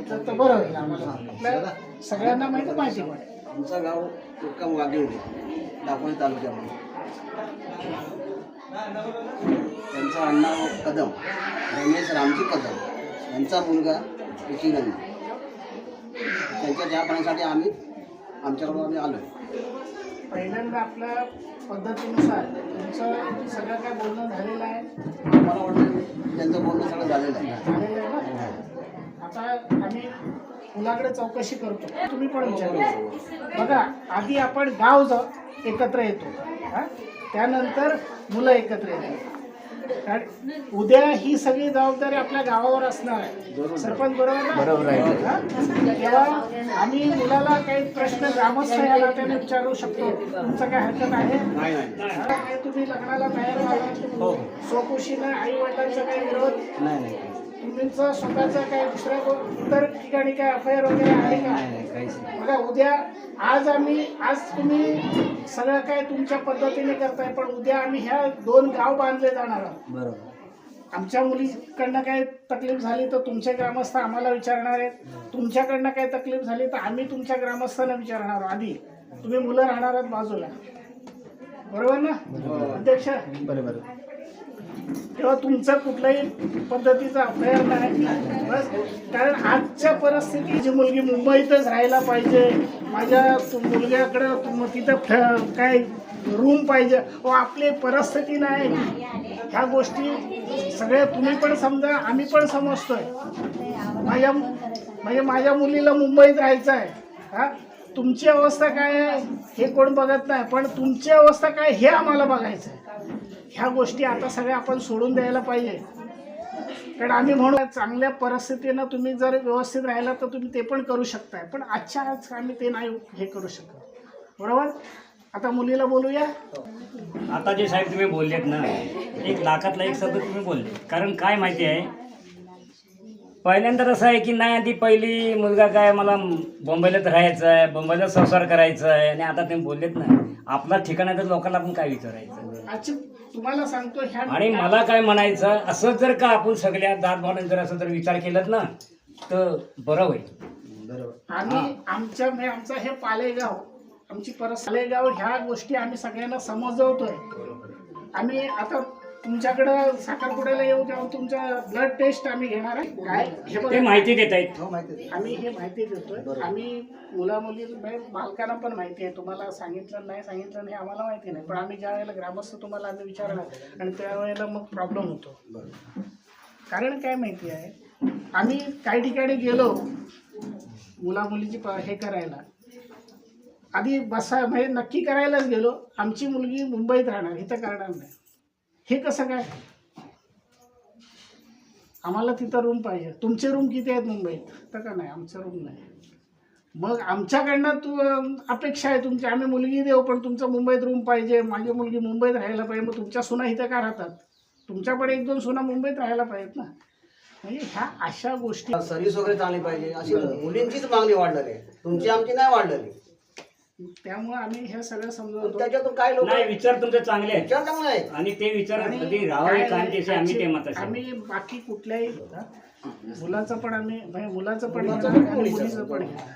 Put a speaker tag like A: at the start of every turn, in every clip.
A: सांगितलं तर बरं होईल आम्हाला. आपल्या सगळ्यांना माहिती पडेल.
B: आमचं गाव तुर्कम वाघिवडे दापोली तालुक्यामध्ये. त्यांचं आडनाव कदम, रमेश रामजी कदम. यांचा मुलगा एकीगंज. त्यांच्या चहा पाण्यासाठी आम्ही आमच्याकडून आलो.
A: पहिल्यांदा आपल्या पद्धतीनुसार तुमचं सगळं काय बोलणं झालेलं आहे.
B: मला वाटतं त्यांचं बोलणं सगळं झालेलं आहे.
A: ना? आता आम्ही मुलाकडे चौकशी करतो, तुम्ही पण विचारू. बघा, आधी आपण गाव एकत्र येतो, त्यानंतर मुलं एकत्र येतात. कारण उद्या ही सगळी जबाबदारी आपल्या गावावर असणार आहे. सरपंच बरोबर आहे. तेव्हा आम्ही मुलाला काही प्रश्न ग्रामस्थ या नात्याने विचारू शकतो. तुमचं काय हरकत आहे? तुम्ही लग्नाला तयार व्हाल स्वखुशीनं, आई वडिलांचा काही विरोध
B: नाही.
A: तुमचं स्वतःचं काय दुसऱ्या इतर ठिकाणी काय अफेअर वगैरे आहे का? बघा, उद्या आज तुम्ही सगळं काय तुमच्या पद्धतीने करताय, पण उद्या आम्ही ह्या 2 गाव बांधले जाणार आहोत.
B: बरोबर.
A: आमच्या मुलीकडनं काय तकलीफ झाली तर तुमचे ग्रामस्थ आम्हाला विचारणार आहेत. तुमच्याकडनं काय तकलीफ झाली तर आम्ही तुमच्या ग्रामस्थांना विचारणार आहोत. आधी तुम्ही मुलं राहणार आहात बाजूला, बरोबर ना अध्यक्ष? बरोबर. तेव्हा तुमचं कुठल्याही पद्धतीचा अफेअर नाही बस. कारण आजच्या परिस्थितीची मुलगी मुंबईतच राहायला पाहिजे, माझ्या मुलग्याकडं तिथं काय रूम पाहिजे, व आपली परिस्थिती नाही. ह्या गोष्टी सगळ्या तुम्ही पण समजा, आम्ही पण समजतोय. माझ्या मुलीला मुंबईत राहायचं आहे. तुमची अवस्था काय आहे हे कोण बघत नाही, पण तुमची अवस्था काय हे आम्हाला बघायचं आहे. ह्या गोष्टी आता सगळ्या आपण सोडून द्यायला पाहिजे. कारण आम्ही म्हणू चांगल्या परिस्थितीनं तुम्ही जर व्यवस्थित राहिला तर तुम्ही ते पण करू शकताय, पण आजच्या आज आम्ही ते नाही हे करू शकत. बरोबर. आता मुलीला बोलूया.
C: आता जे साहेब तुम्ही बोललेत ना, 1 लाखातला 1 शब्द तुम्ही बोलले. कारण काय माहिती आहे, पहिल्यांदा असं आहे की नाही, आधी पहिली मुलगा काय मला मुंबईलाच राहायचं आहे, मुंबईला संसार करायचा आहे. आणि आता तुम्ही बोललेत ना, आपला ठिकाण आहे तर लोकांना आपण काय विचारायचं.
A: अच्छा, तुम्हाला सांगतो ह्या. आणि
C: मला काय म्हणायचं, असं जर का आपण सगळ्या दात भावना जर असं जर विचार केलात ना तर बरं होईल.
A: आम्ही आमचं हे पालेगाव, आमची पालेगाव, ह्या गोष्टी आम्ही सगळ्यांना समजवतोय. आम्ही आता तुमच्याकडं साखरपुड्याला येऊ तेव्हा तुमच्या ब्लड टेस्ट आम्ही घेणार आहे. काय हे
C: माहिती देत आहेत.
A: आम्ही हे माहिती देतोय. आम्ही मुली बालकांना पण माहिती आहे. तुम्हाला सांगितलं नाही सांगितलं हे आम्हाला माहिती नाही, पण आम्ही ज्या वेळेला ग्रामस्थ तुम्हाला आम्ही विचारणार आणि त्यावेळेला मग प्रॉब्लेम होतो. कारण काय माहिती आहे, आम्ही काही ठिकाणी गेलो मुलीची हे करायला, आधी म्हणजे नक्की करायलाच गेलो, आमची मुलगी मुंबईत राहणार, इथं करणार नाही. हे कसं काय? आम्हाला तिथं रूम पाहिजे. तुमचे रूम किती आहेत मुंबईत? तर का नाही, आमचं रूम नाही. मग आमच्याकडनं अपेक्षा आहे तुमची, आम्ही मुलगी देऊ, पण तुमचं मुंबईत रूम पाहिजे, माझी मुलगी मुंबईत राहायला पाहिजे. मग तुमच्या सुना इथं का राहतात? तुमच्याकडे 1-2 सुना मुंबईत राहायला पाहिजेत ना. म्हणजे ह्या अशा गोष्टी,
B: सर्व्हिस वगैरे चांगली पाहिजे अशी मुलींचीच मागणी वाढलेली आहे, तुमची आमची नाही वाढलेली.
A: त्यामुळे आम्ही हे सगळं समजवतो.
B: त्याच्यातून काय लोक
C: नाही, विचार तुमचे चांगले आहेत
B: विचार चांगले आहेत
C: आणि ते विचार कधी राहावे कांतीचे आम्ही ते मत.
A: आम्ही बाकी कुठल्याही मुलाचं पण आम्ही मुलाचं पण घेणार आणि मुलीचं पण घेणार.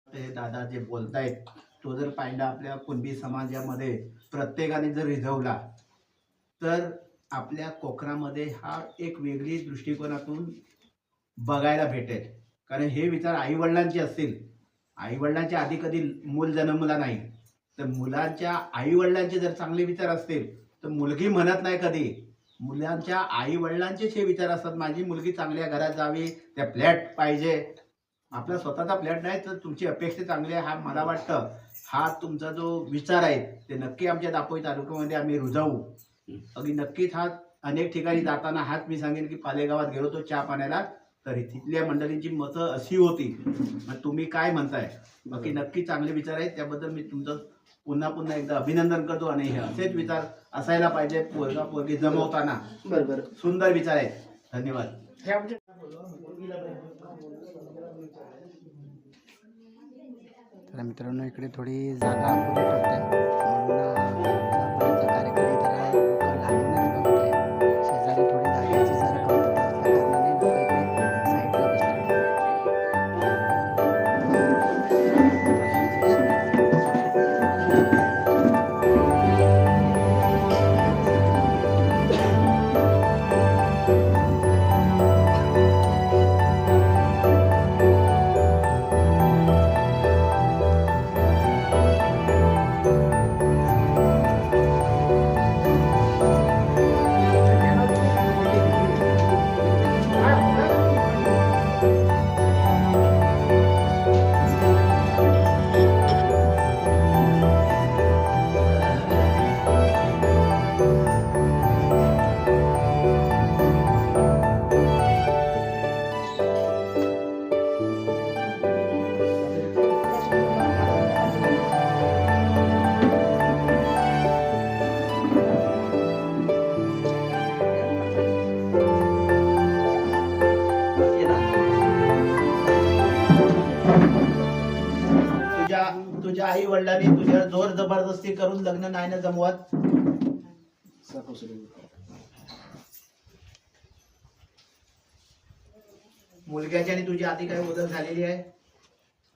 D: ते दादा जे बोलतायत तो जर पाहिला आपल्या कुणबी समाजामध्ये प्रत्येकाने जर रिझवला तर आपल्या कोकणामध्ये हा एक वेगळी दृष्टिकोनातून बघायला भेटेल. कारण हे विचार आईवडिलांचे असतील, आईवडिलांच्या आधी कधी मूल जन्मला नाही, तर मुलांच्या आईवडिलांचे जर चांगले विचार असतील तर मुलगी म्हणत नाही कधी, मुलांच्या आईवडिलांचेच हे विचार असतात, माझी मुलगी चांगल्या घरात जावी, त्या फ्लॅट पाहिजे. आपला स्वतःचा फ्लॅट नाही तर तुमची अपेक्षा चांगली आहे, हा मला वाटतं हा तुमचा जो विचार आहे ते नक्की आमच्या दापोली तालुक्यामध्ये आम्ही रुजवू. अगदी नक्कीच हा अनेक ठिकाणी जाताना हाच मी सांगेन की पालेगावात गेलो तो चहा पाण्याला, तर तिथल्या मंडळींची मतं अशी होती. मग तुम्ही काय म्हणताय, बाकी नक्की चांगले विचार आहेत, त्याबद्दल मी तुमचं पुन्हा एकदा अभिनंदन करतो. आणि हे असेच विचार असायला पाहिजे पोरगा पोरगी जमवताना. बरोबर, सुंदर विचार आहेत. धन्यवाद.
E: तर मित्रांनो, इकडे थोडी जागा अपुरी पडते म्हणून कार्यक्रम इथे लांबूनच बघत आहे. शेजारी थोडी जागेची जरा कमतरता असल्या कारणाने लोक इकडे
D: जबरदस्ती करून लग्न नाही ना जमवत. मुलग्याची आणि तुझी आधी काही ओळख झालेली आहे?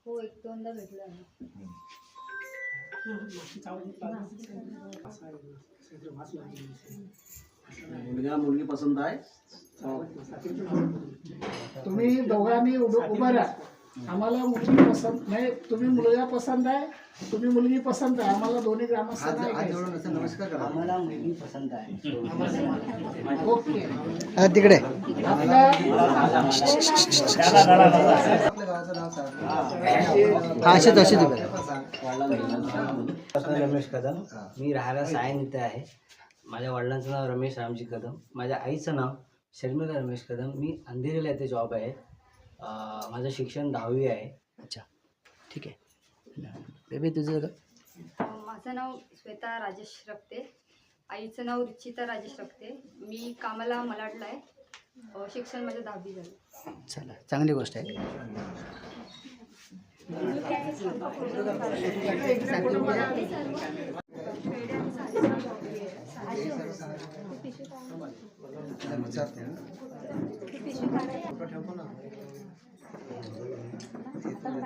F: हो, एक दोनदा भेटलो आहे.
B: मुलगा मुलगी पसंत आहे.
A: तुम्ही दोघांनी उभं राहा. आम्हाला मुलगी पसंत नाही, तुम्ही मुलगा पसंत आहे, तुम्ही मुलगी पसंत आहे. आम्हाला दोन्ही ग्रामस्थांना ऐकायचं.
B: नमस्कार करा.
C: आम्हाला मुलगी पसंत आहे.
A: ओके.
E: तिकडे
A: आपला
E: असेच असेच उभे.
G: रमेश कदम. मी राहायला सायन इथे आहे. माझ्या वडिलांचं नाव रमेश रामजी कदम. माझ्या आईचं नाव शर्मिला रमेश कदम. मी अंधेरीला इथे जॉब आहे. माझं शिक्षण 10वी आहे.
E: अच्छा, ठीक आहे. बेबी तुझं का?
F: माझं नाव श्वेता राजेश रक्ते. आईचं नाव रुचिता राजेश रक्ते. मी कामाला मलाडला आहे. शिक्षण माझं 10वी झालं.
E: चला, चांगली गोष्ट आहे.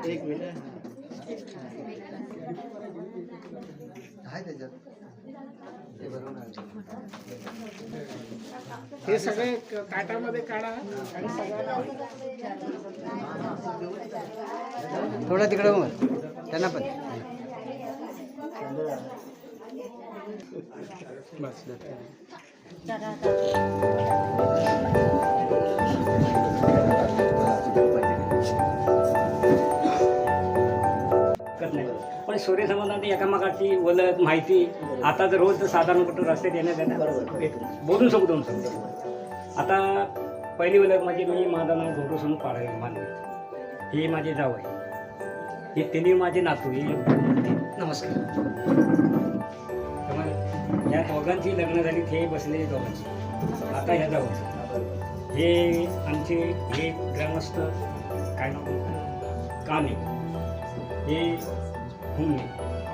D: एक मिनिट.
A: हे सगळे काटामध्ये काढा आणि सगळ्यांना
E: थोडं तिकडे मग त्यांना पण.
C: पण सूर्य समाजात एकामेकाची ओळख माहिती आता जर रोज साधारण कुठं रस्त्यात येण्यात येणार भेटून बोलून शकतो आता पहिली ओळख म्हणजे मी माझं नाव घोटू समोर पाडायला मानवी. हे माझे जाव आहे. हे तिन्ही माझे नातू. हे नमस्कार. त्यामुळे या दोघांची लग्न झाली. ते बसले दोघांची. आता ह्या जावं हे आमचे हे ग्रामस्थ काय नाव काने हे हुमणे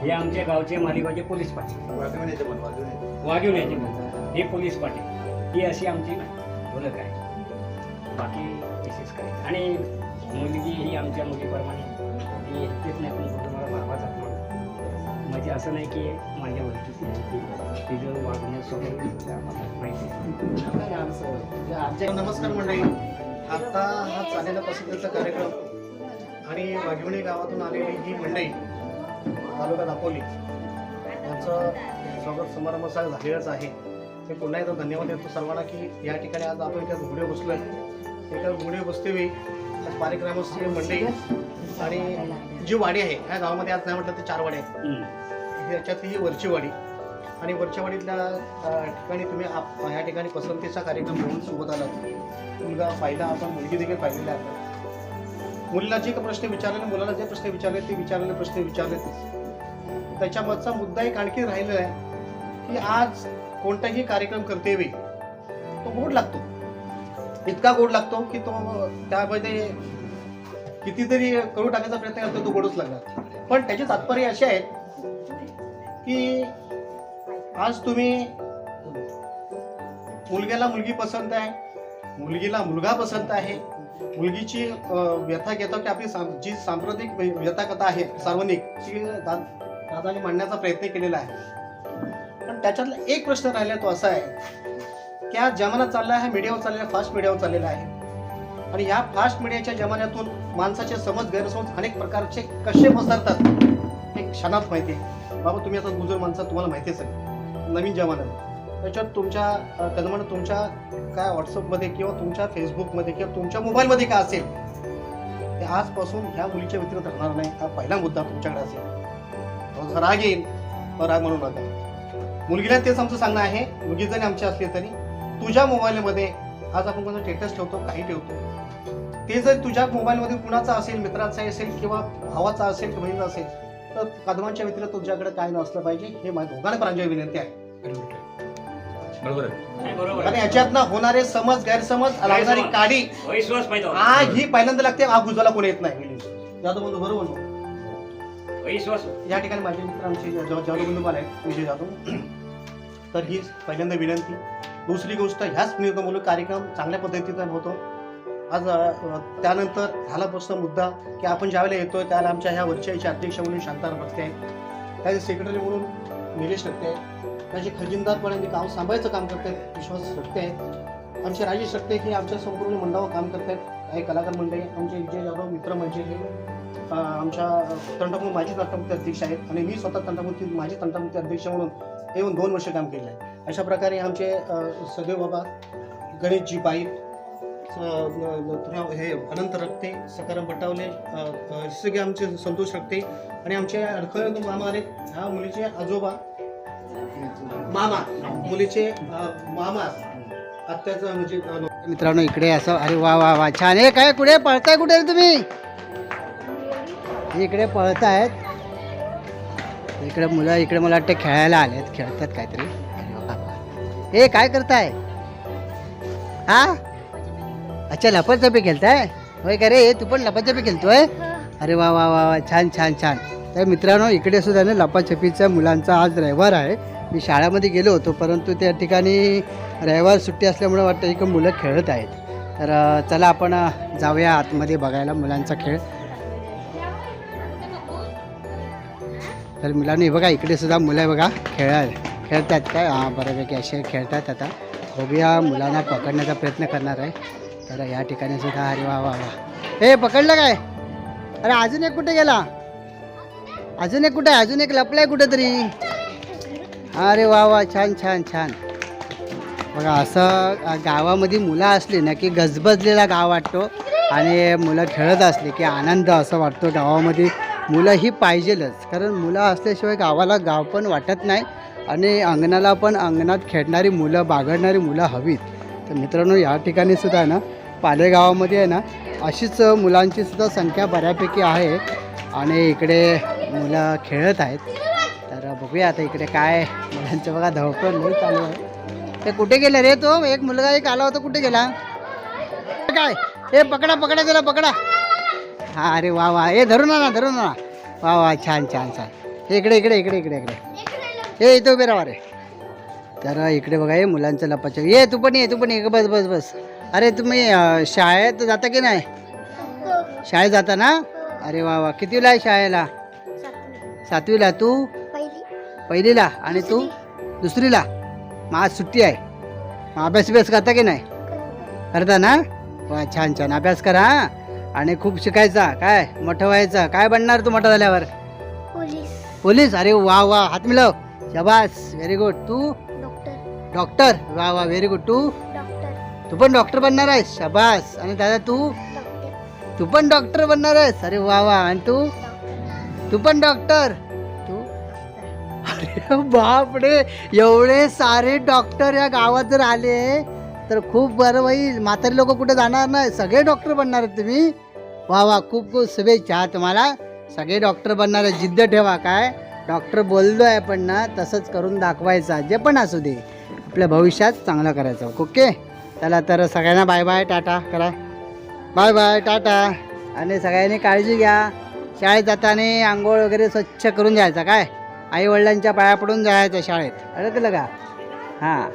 C: हे आमच्या गावचे मालेगावचे पोलीस पाटील. वाघिवण्याचे हे पोलीस पाटील. ही अशी आमची ओळख आहे. बाकी विशेष काय. आणि मुलगी ही आमच्या मुलीप्रमाणे ती एकटीच नाही, पण तुम्हाला बाबाच आपण म्हणजे असं नाही की माझ्या ओळखीची आहे. तिचं वागणं स्वभाव माहिती आहे.
B: नमस्कार मंडळी. आता हा चालेला पसंतीचा कार्यक्रम आणि वाघिवणी गावातून आलेली ही मंडळी तालुका दापोली यांचं स्वागत समारंभ झालेलाच आहे. मी पुन्हा एकदा धन्यवाद देतो सर्वांना की या ठिकाणी आज आपण एका घोडे बसलो आहे. एका घोडे बसतेवेळी पारिग्रामस्थीय मंडळी आणि जी वाडी आहे ह्या गावामध्ये आज नाही म्हटलं तर 4 वाड्या आहेत. याच्यातली ही वरची वाडी आणि वरच्या वाडीतल्या ठिकाणी तुम्ही ह्या ठिकाणी पसंतीचा कार्यक्रम घेऊन सोबत आलात. मुलगा पाहिला आपण, मुलगी देखील पाहिलेली आहे. मुलीला जे प्रश्न विचारले, मुलाला जे प्रश्न विचारले ते विचारलेले प्रश्न विचारलेच. त्याच्यामागचा मुद्दा एक आणखी राहिलेला आहे की आज कोणताही कार्यक्रम करतेवेळी तो गोड लागतो. इतका गोड लागतो की तो त्यामध्ये कितीतरी करू टाकायचा प्रयत्न करतो तो गोडच लागणार. पण त्याचे तात्पर्य असे आहेत की आज तुम्ही मुलग्याला मुलगी पसंत आहे, मुलगीला मुलगा पसंत आहे. मुलगीची व्यथा घेतो की आपली जी सांप्रदायिक व्यथाकथा आहे सार्वजनिक ती दादाने मांडण्याचा प्रयत्न केलेला आहे. पण त्याच्यातला एक प्रश्न राहिला तो असा आहे की हा जमाना चालला आहे, मीडियावर चाललेला, फास्ट मीडियावर चाललेला आहे. आणि ह्या फास्ट मीडियाच्या जमान्यातून माणसाचे समज गैरसमज अनेक प्रकारचे कसे पसरतात हे क्षणात माहिती आहे. बाबा तुम्ही आता गुजर माणसा तुम्हाला माहितीच आहे. नवीन जमान्यात त्याच्यात तुमच्या कदमानं तुमच्या काय व्हॉट्सअपमध्ये किंवा तुमच्या फेसबुकमध्ये किंवा तुमच्या मोबाईलमध्ये काय असेल ते आजपासून ह्या मुलीच्या व्यतिरिक्त राहणार नाही. हा पहिला मुद्दा तुमच्याकडे असेल. राग येईल राग म्हणू नका. मुलगीला तेच आमचं सांगणं आहे, मुलगी जरी आमची असली तरी तुझ्या मोबाईलमध्ये आज आपण कोणतं स्टेटस ठेवतो, काही ठेवतो, ते जर तुझ्या मोबाईलमध्ये कुणाचा असेल, मित्राचा असेल किंवा भावाचा असेल किंवा बहिणीचा असेल तर कदमांच्या व्यतिरिक्त तुझ्याकडे काय नसलं पाहिजे हे माझ्या दोघांना प्रांजळ विनंती आहे. आणि याच्यातनं होणारे समज गैरसमज लागणारी काडी
C: विश्वास पाहिजे.
B: ही पहिल्यांदा लागते. हा गुजवाला कोणी येत नाही. जाधव बंधू बरोबर
C: विश्वास
B: या ठिकाणी माझे मित्र आमचे जाधव बंधू पण आहेत, विजय जाधव. तर हीच पहिल्यांदा विनंती. दुसरी गोष्ट, ह्याच नियोजनमूलक कार्यक्रम चांगल्या पद्धतीने होतो. आज त्यानंतर झाला प्रश्न मुद्दा की आपण ज्यावेळेला येतोय त्याला आमच्या ह्या वरच्याचे अध्यक्ष म्हणून शांताराम रक्ते आहेत, त्याचे सेक्रेटरी म्हणून निलेश रक्ते आहेत, त्याचे खजिनदारपणे गाव सांभाळायचं काम करत आहेत विश्वास रक्ते आहेत, आमचे राजेश रक्ते हे आमच्या संपूर्ण मंडळावर काम करत आहेत, काही कलाकार मंडळी, आमचे विजय जाधव मित्र म्हणजे हे आमच्या तंटामुक्ती माजी तंटामुक्ती अध्यक्ष आहेत आणि मी स्वतः माजी तंटामुक्ती अध्यक्ष म्हणून येऊन 2 वर्ष काम केलं आहे. अशा प्रकारे आमचे सदैव बाबा, गणेशजी पाईप, हे अनंत रक्ते, सकाराम बटावले, सगळे आमचे संतोष रक्ते आणि आमचे अडखळ मामा आले. ह्या मुलीचे आजोबा मामा, मुलीचे मामा, आत्याचं म्हणजे
H: मित्रांनो इकडे असं, अरे वा वा वा छान. हे काय कुठे पळताय, कुठे रे तुम्ही? इकडे पळतायत इकडे मुलं, इकडे मला वाटतं खेळायला आलेत, खेळतात काहीतरी. हे काय करताय? हा अच्छा, लपाछपी खेळताय होय का रे? तू पण लपाछपी खेळतोय? अरे वा वा वा वा छान छान छान. तर मित्रांनो इकडे सुद्धा ना लपाछपीच्या मुलांचा आज रविवार आहे. मी शाळेमध्ये गेलो होतो, परंतु त्या ठिकाणी रविवार सुट्टी असल्यामुळे वाटतं इकडे मुलं खेळत आहेत. तर चला आपण जाऊया आतमध्ये बघायला मुलांचा खेळ. तर मुलांनी बघा इकडे सुद्धा मुलं बघा खेळतात काय. हां बऱ्यापैकी असे खेळतात. आता बघूया, मुलांना पकडण्याचा प्रयत्न करणार आहे. तर या ठिकाणी सुद्धा, अरे वा वा वा, हे पकडलं काय? अरे अजून एक कुठे गेला? अजून एक कुठे? अजून एक लपलाय कुठेतरी. अरे वा वा छान छान छान. बघा असं गावामध्ये मुलं असली ना की गजबजलेला गाव वाटतो आणि मुलं खेळत असली की आनंद असं वाटतो. गावामध्ये मुलं ही पाहिजेलच, कारण मुलं असल्याशिवाय गावाला गाव पण वाटत नाही आणि अंगणाला पण अंगणात खेळणारी मुलं, बागडणारी मुलं हवीत. तर मित्रांनो या ठिकाणी सुद्धा ना पालेगावामध्ये आहे ना अशीच मुलांची सुद्धा संख्या बऱ्यापैकी आहे आणि इकडे मुलं खेळत आहेत. तर बघूया आता इकडे काय मुलांचं बघा धावपळ लई चालू आहे. ते कुठे गेले रे? तो एक मुलगा एक आला होता, कुठे गेला काय? हे पकडा पकडा त्याला पकडा. हा अरे वा वा, हे धरून आणा धरून आणा. वा वा छान छान छान. हे इकडे इकडे इकडे इकडे इकडे हे इथं उभे राहा रे. तर इकडे बघा हे मुलांचं लपाचं. ये तू पण ये, तू पण ये. बस बस बस. अरे तुम्ही शाळेत जाता की नाही? शाळेत जाता ना? अरे वा वा. कितवीला आहे शाळेला? 7वीला. तू? पहिलीला. आणि तू? दुसरीला. मग आज सुट्टी आहे, मग अभ्यास करता की नाही? करता ना? वा छान छान. अभ्यास करा आणि खूप शिकायचा. काय मोठं व्हायचं? काय बनणार तू मोठं झाल्यावर? पोलीस. अरे वा वा, हात मिळव. शाबास, व्हेरी गुड. तू? डॉक्टर. वा वा, व्हेरी गुड. तू पण डॉक्टर बनणार आहेस? शाबास. आणि दादा तू पण डॉक्टर बनणार आहेस? अरे वा वा. आणि तू पण डॉक्टर. तू? अरे बापरे, एवढे सारे डॉक्टर या गावात जर आले तर खूप बरं होईल. म्हातारी लोक कुठे जाणार नाही, सगळे डॉक्टर बनणार आहेत तुम्ही. वा वा, खूप खूप शुभेच्छा तुम्हाला. सगळे डॉक्टर बनणार आहे. जिद्द ठेवा. काय डॉक्टर बोललो आहे पण ना तसंच करून दाखवायचा. जे पण असू दे, आपल्या भविष्यात चांगलं करायचं. ओके चला, तर सगळ्यांना बाय बाय, टाटा करा. Bye bye, tata. आणि सगळ्यांनी काळजी घ्या. शाळेत जाताना आंघोळ वगैरे स्वच्छ करून जायचा. काय आईवडिलांच्या पाया पडून जायचं शाळेत. अडकलं का? हां.